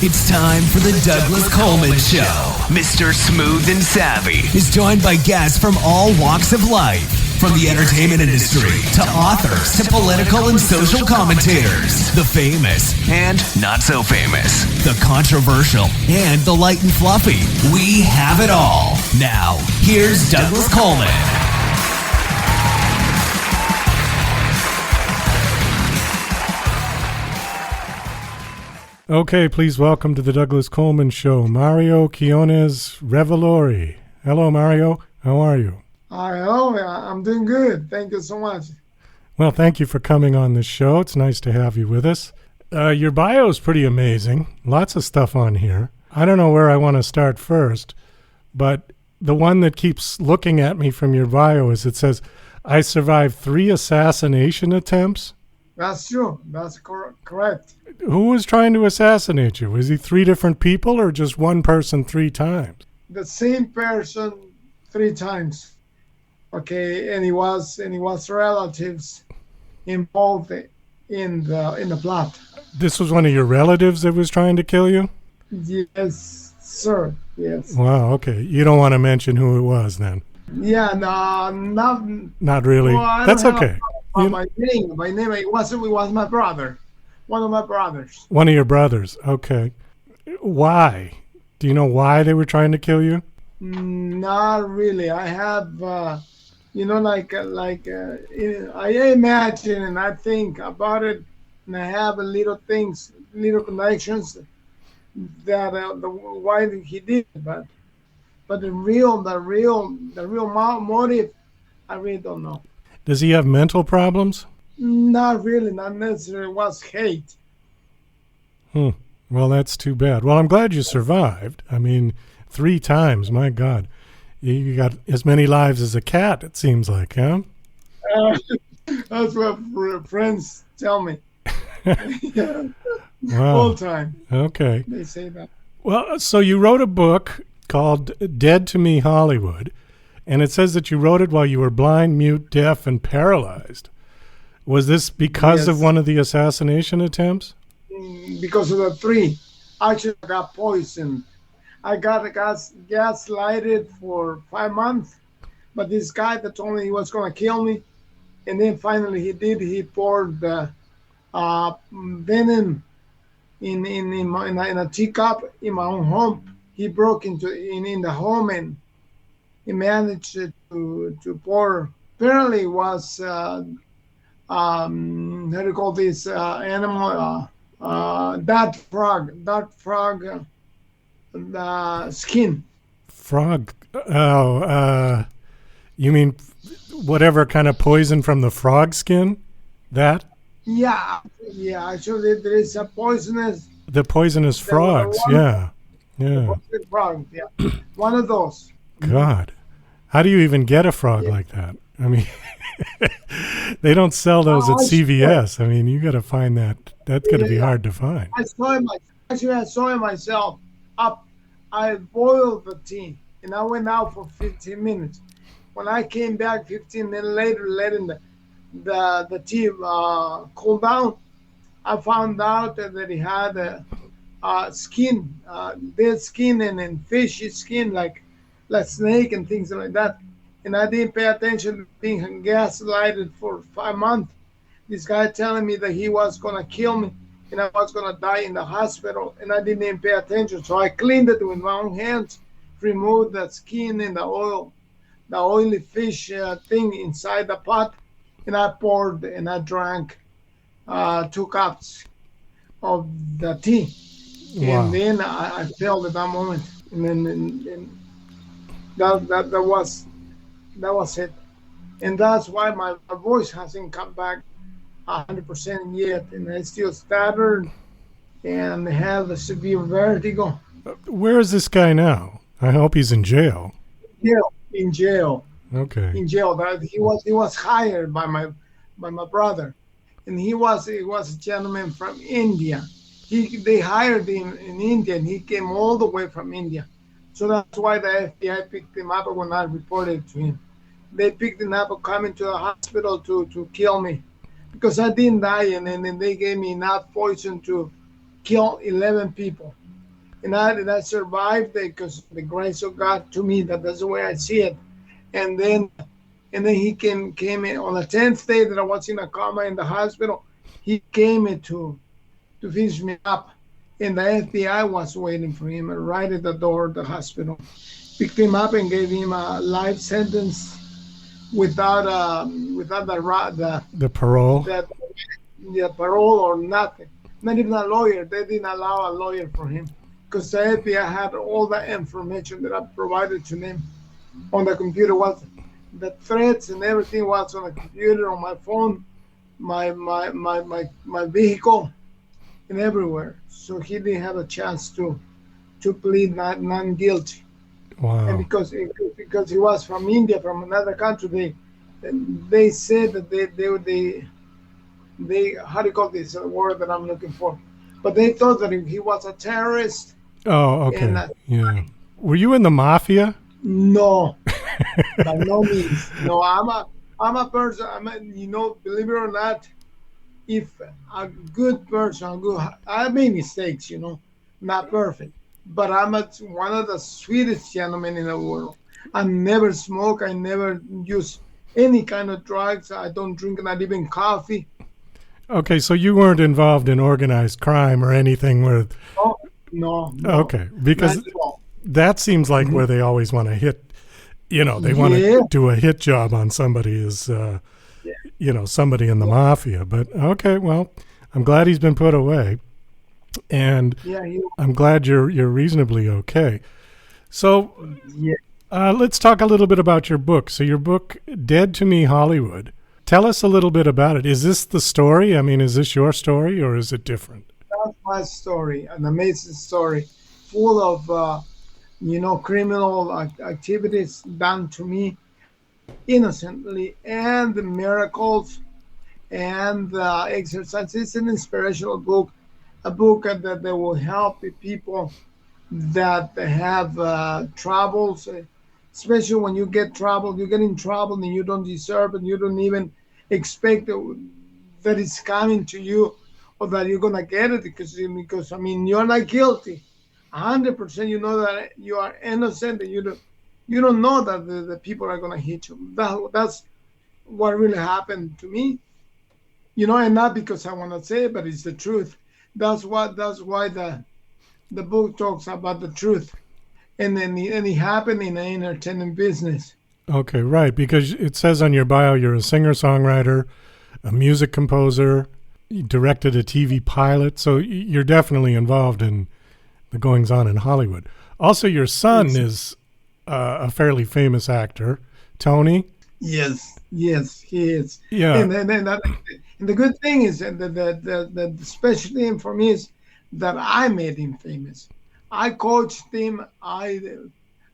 It's time for the Douglas Coleman Show. Mr. Smooth and Savvy is joined by guests from all walks of life, from the entertainment industry to authors to political and social commentators, the famous and not so famous, the controversial and the light and fluffy. We have it all. Now, here's Douglas Coleman. Okay, please welcome to the Douglas Coleman Show, Mario QUINONES-REVOLORI. Hello, Mario. How are you? Hello. I'm doing good. Thank you so much. Well, thank you for coming on the show. It's nice to have you with us. Your bio is pretty amazing. Lots of stuff on here. I don't know where I want to start first, but the one that keeps looking at me from your bio is it says, I survived 3 assassination attempts. That's true. That's correct. Who was trying to assassinate you? Was he 3 different people or just one person 3 times? The same person 3 times. Okay, and he was relatives involved in the plot. This was one of your relatives that was trying to kill you? Yes, sir. Yes. Wow, okay. You don't want to mention who it was then? Yeah, no, not really. Well, that's okay. My name, it was my brother. One of my brothers. One of your brothers, okay. Why? Do you know why they were trying to kill you? Not really. I have, I imagine and I think about it, and I have little connections that why he did, but the real motive, I really don't know. Does he have mental problems? Not really, not necessarily. It was hate. Well, that's too bad. Well, I'm glad you survived. I mean, 3 times, my God. You got as many lives as a cat, it seems like, huh? That's what friends tell me. Wow. All the time. Okay. They say that. Well, so you wrote a book called Dead to Me Hollywood, and it says that you wrote it while you were blind, mute, deaf, and paralyzed. Was this because of one of the assassination attempts? Because of the 3. Actually, I got poisoned. I got gaslighted for 5 months, but this guy that told me he was going to kill me, and then finally he did. He poured the venom in a teacup in my own home. He broke in the home and he managed to pour. Apparently, it was how do you call this animal? That frog, the skin. Frog. Oh, you mean whatever kind of poison from the frog skin? That? Yeah. Actually, there is a poisonous. The poisonous frogs. Yeah. Frog. Yeah. One of those. God, how do you even get a frog like that? I mean, they don't sell those at CVS. I mean, you got to find that. That's going to be hard to find. I saw it myself. I boiled the tea, and I went out for 15 minutes. When I came back 15 minutes later, letting the tea cool down, I found out that he had skin, dead skin, and fishy skin, like snake and things like that. And I didn't pay attention to being gaslighted for 5 months. This guy telling me that he was going to kill me and I was going to die in the hospital, and I didn't even pay attention. So I cleaned it with my own hands, removed the skin and the oily fish thing inside the pot, and I poured and I drank 2 cups of the tea. Wow. And then I felt at that moment, and then that was it. And that's why my voice hasn't come back 100% yet, and I still stuttered and have a severe vertigo. Where is this guy now? I hope he's in jail. In jail. Okay. In jail. That he was hired by my brother, and he was a gentleman from India. They hired him in India, and he came all the way from India. So that's why the FBI picked him up when I reported to him. They picked him up coming to the hospital to kill me, because I didn't die, and then they gave me enough poison to kill 11 people. and I survived it because the grace of God to me. That's the way I see it. And then he came in on the 10th day that I was in a coma in the hospital. He came in to finish me up, and the FBI was waiting for him right at the door of the hospital. Picked him up and gave him a life sentence without the parole. The parole or nothing. Not even a lawyer. They didn't allow a lawyer for him because the FBI had all the information that I provided to them on the computer. Was the threats and everything was on the computer, on my phone, my vehicle, and everywhere. So he didn't have a chance to plead non-guilty. Wow. And because he was from India, from another country, they said that they how do you call this word that I'm looking for? But they thought that he was a terrorist. Oh, okay. Yeah. Were you in the mafia? No, by no means. No, I'm a person. Believe it or not, if a good person, I made mistakes, not perfect, but I'm one of the sweetest gentlemen in the world. I never smoke. I never use any kind of drugs. I don't drink, not even coffee. Okay, so you weren't involved in organized crime or anything where... No. Okay, because that seems like where they always want to hit, they want to do a hit job on somebody as, somebody in the mafia. But, okay, well, I'm glad he's been put away. And I'm glad you're reasonably okay. So let's talk a little bit about your book. So your book, Dead to Me Hollywood. Tell us a little bit about it. Is this the story? I mean, is this your story or is it different? That's my story, an amazing story, full of, criminal activities done to me innocently, and the miracles and exercises. It's an inspirational book, a book that will help people that have troubles, especially when you get trouble, you get in trouble and you don't deserve it, you don't even expect that it's coming to you or that you're going to get it because you're not guilty. 100% you know that you are innocent and you don't know that the people are going to hit you. That's what really happened to me. And not because I want to say it, but it's the truth. That's why the book talks about the truth. And then it happened in the entertainment business. Okay, right, because it says on your bio you're a singer-songwriter, a music composer, you directed a TV pilot, so you're definitely involved in the goings-on in Hollywood. Also, your son is a fairly famous actor, Tony. Yes, he is. Yeah. And the good thing is that the special thing for me is that I made him famous. I coached him. I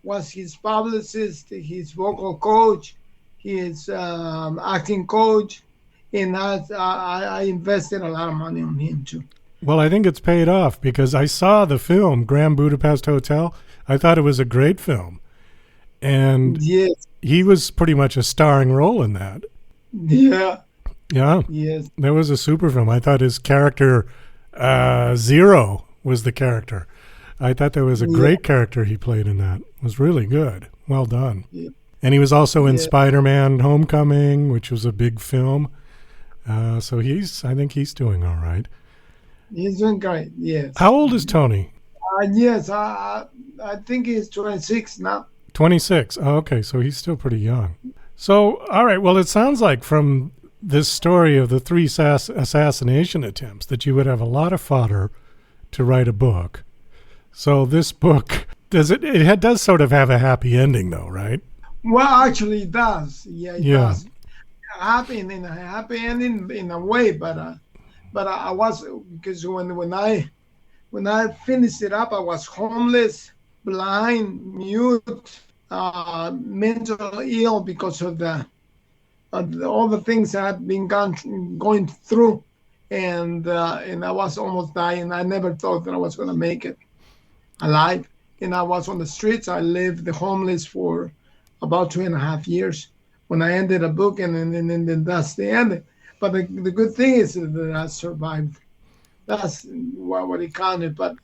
was his publicist, his vocal coach, his acting coach, and I invested a lot of money on him too. Well, I think it's paid off because I saw the film Grand Budapest Hotel. I thought it was a great film. And he was pretty much a starring role in that. Yeah. Yeah. Yes. That was a super film. I thought his character, Zero, was the character. I thought that was a great character he played in that. It was really good. Well done. Yeah. And he was also in Spiderman Homecoming, which was a big film. So I think he's doing all right. He's doing great, yes. How old is Tony? Yes, I think he's 26 now. 26. Oh, okay, so he's still pretty young. So, all right, well, it sounds like from this story of the 3 assassination attempts that you would have a lot of fodder to write a book. So this book, it does sort of have a happy ending, though, right? Well, actually, it does. Yeah, it does. Happy ending in a way, but I was, because when I finished it up, I was homeless, blind, mute, mentally ill because of all the things I had been going through, and I was almost dying. I never thought that I was going to make it alive, and I was on the streets. I lived the homeless for about 2.5 years. When I ended a book, and then that's the end. But the good thing is that I survived. That's what it counted. But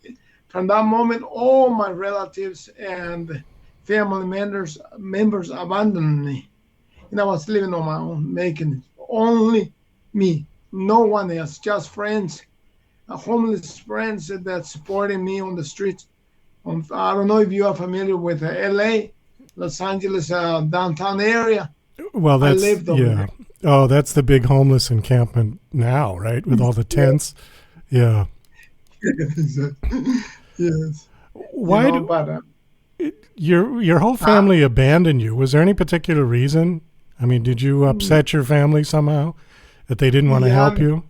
from that moment, all my relatives and family members abandoned me. And I was living on my own, making it. Only me, no one else, just friends, homeless friends that supported me on the streets. I don't know if you are familiar with LA, Los Angeles downtown area. Well, I lived over there. Oh, that's the big homeless encampment now, right? With all the tents. Yeah. Yes. Why your whole family abandoned you? Was there any particular reason? I mean, did you upset your family somehow that they didn't want to help you?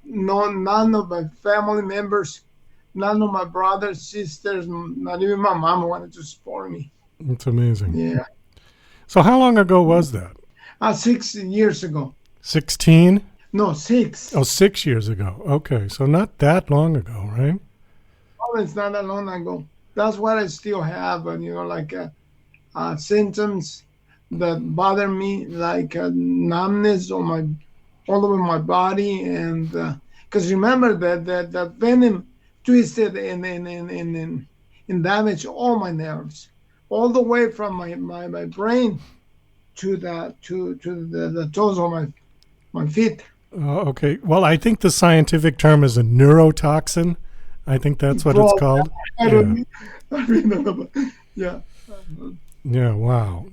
No, none of my family members, none of my brothers, sisters, not even my mom wanted to support me. It's amazing. Yeah. So how long ago was that? 6 years ago. 16? No, 6. Oh, 6 years ago. Okay, so not that long ago, right? Oh, it's not that long ago. That's what I still have, like symptoms that bother me, like numbness all over my body, and because remember that venom twisted and damaged all my nerves, all the way from my brain to the toes of my feet. Okay. Well, I think the scientific term is a neurotoxin. I think that's what it's called. Yeah. Yeah. Wow.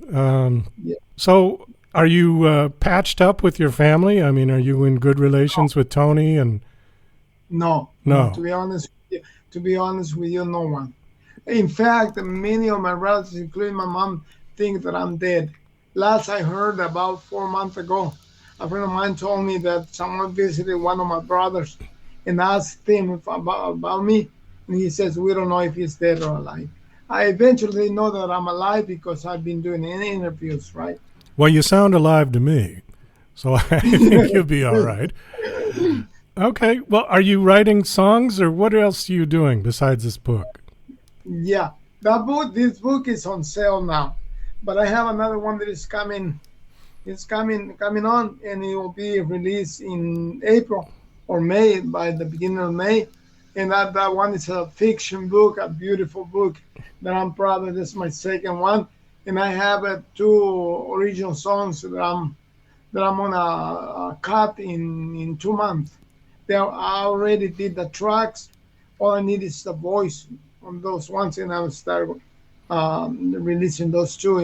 Yeah. So, are you patched up with your family? I mean, are you in good relations with Tony? And no. To be honest with you, no one. In fact, many of my relatives, including my mom, think that I'm dead. Last I heard, about 4 months ago, a friend of mine told me that someone visited one of my brothers and asked him about me, and he says, we don't know if he's dead or alive. I eventually know that I'm alive because I've been doing interviews, right? Well, you sound alive to me, so I think you'll be all right. Okay. Well, are you writing songs, or what else are you doing besides this book? Yeah, this book is on sale now, but I have another one that is coming. It's coming on, and it will be released in April or May, by the beginning of May. And that one is a fiction book, a beautiful book that I'm proud of. This is my second one, and I have 2 original songs that I'm gonna cut in 2 months. I already did the tracks. All I need is the voice on those ones, and I will start releasing those 2.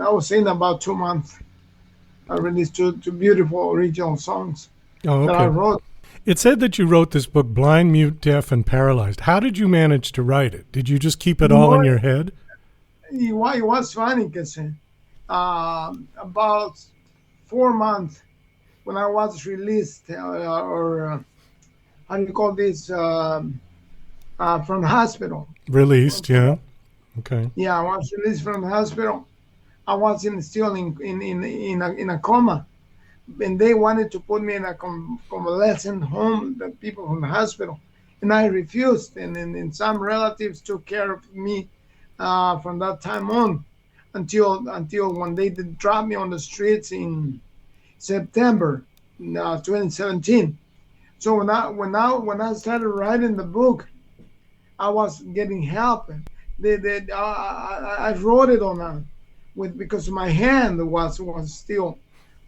I was saying about 2 months. I released two beautiful original songs that I wrote. It said that you wrote this book, Blind, Mute, Deaf, and Paralyzed. How did you manage to write it? Did you just keep it all in your head? It was funny because about 4 months when I was released, or how do you call this, from the hospital. Released, yeah. Okay. Yeah, I was released from the hospital. I was still in a coma. And they wanted to put me in a convalescent home, the people from the hospital, and I refused. And some relatives took care of me from that time on, until when they did drop me on the streets in September 2017. So when I started writing the book, I was getting help. I wrote it on because my hand was still.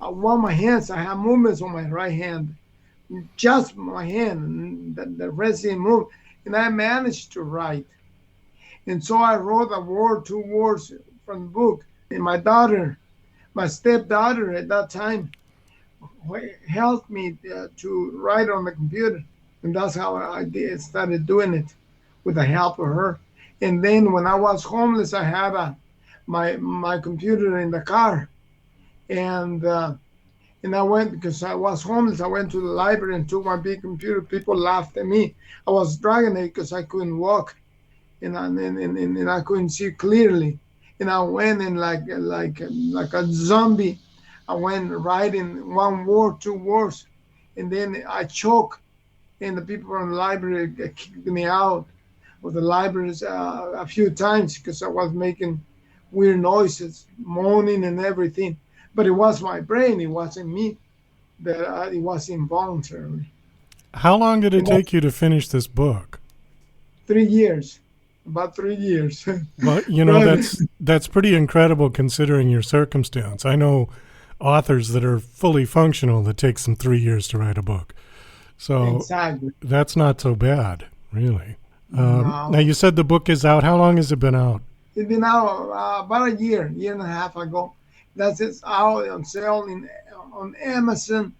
My hands, I have movements on my right hand, just my hand, the rest didn't move, and I managed to write. And so I wrote 2 words from the book. And my stepdaughter at that time, helped me to write on the computer. And that's how I started doing it, with the help of her. And then when I was homeless, I had my computer in the car. And I went, because I was homeless, I went to the library and took my big computer. People laughed at me. I was dragging it because I couldn't walk, and I couldn't see clearly. And I went in like a zombie. I went writing 1 word, 2 words, and then I choked. And the people from the library kicked me out of the libraries a few times because I was making weird noises, moaning and everything. But it was my brain, it wasn't me, that it was involuntary. How long did it take you to finish this book? 3 years, about 3 years. Well, you know, that's pretty incredible considering your circumstance. I know authors that are fully functional that takes them 3 years to write a book. So Exactly. that's not so bad, really. No. Now, you said the book is out. How long has it been out? It's been out about a year and a half ago. That's it's out on sale on Amazon.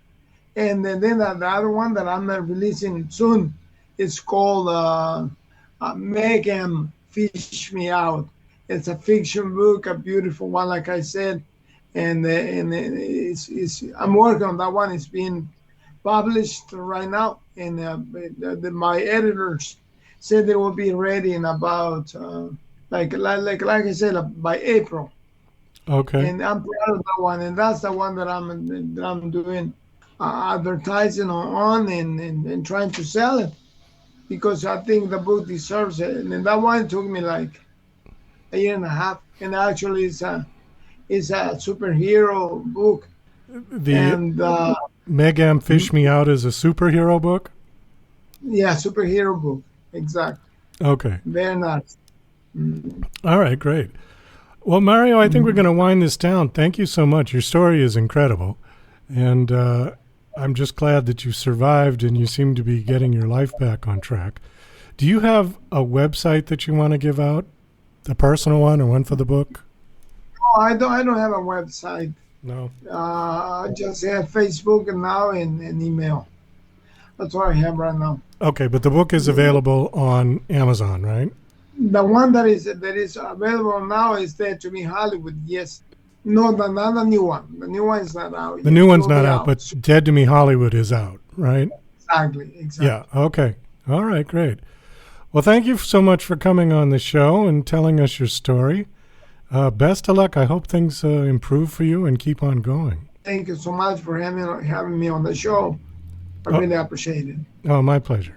And then the other one that I'm releasing soon is called Megan Fish Me Out. It's a fiction book, a beautiful one, like I said. And I'm working on that one. It's being published right now. And my editors said they will be ready in about, like I said, by April. Okay. And I'm proud of that one. And that's the one that I'm doing advertising on and trying to sell it, because I think the book deserves it. And that one took me like a year and a half. And actually, it's a superhero book. The Megan Fish Me Out is a superhero book? Yeah, superhero book. Exactly. Okay. Very nice. All right, great. Well, Mario, I think we're going to wind this down. Thank you so much. Your story is incredible. And I'm just glad that you survived and you seem to be getting your life back on track. Do you have a website that you want to give out? A personal one or one for the book? No, I don't have a website. No. I just have Facebook and now and email. That's what I have right now. Okay, but the book is available on Amazon, right? The one that is available now is Dead to Me Hollywood. Yes. No, not the new one. The new one is not out. The new one's not out, but Dead to Me Hollywood is out, right? Exactly. Yeah, okay. All right, great. Well, thank you so much for coming on the show and telling us your story. Best of luck. I hope things improve for you and keep on going. Thank you so much for having me on the show. I really appreciate it. Oh, my pleasure.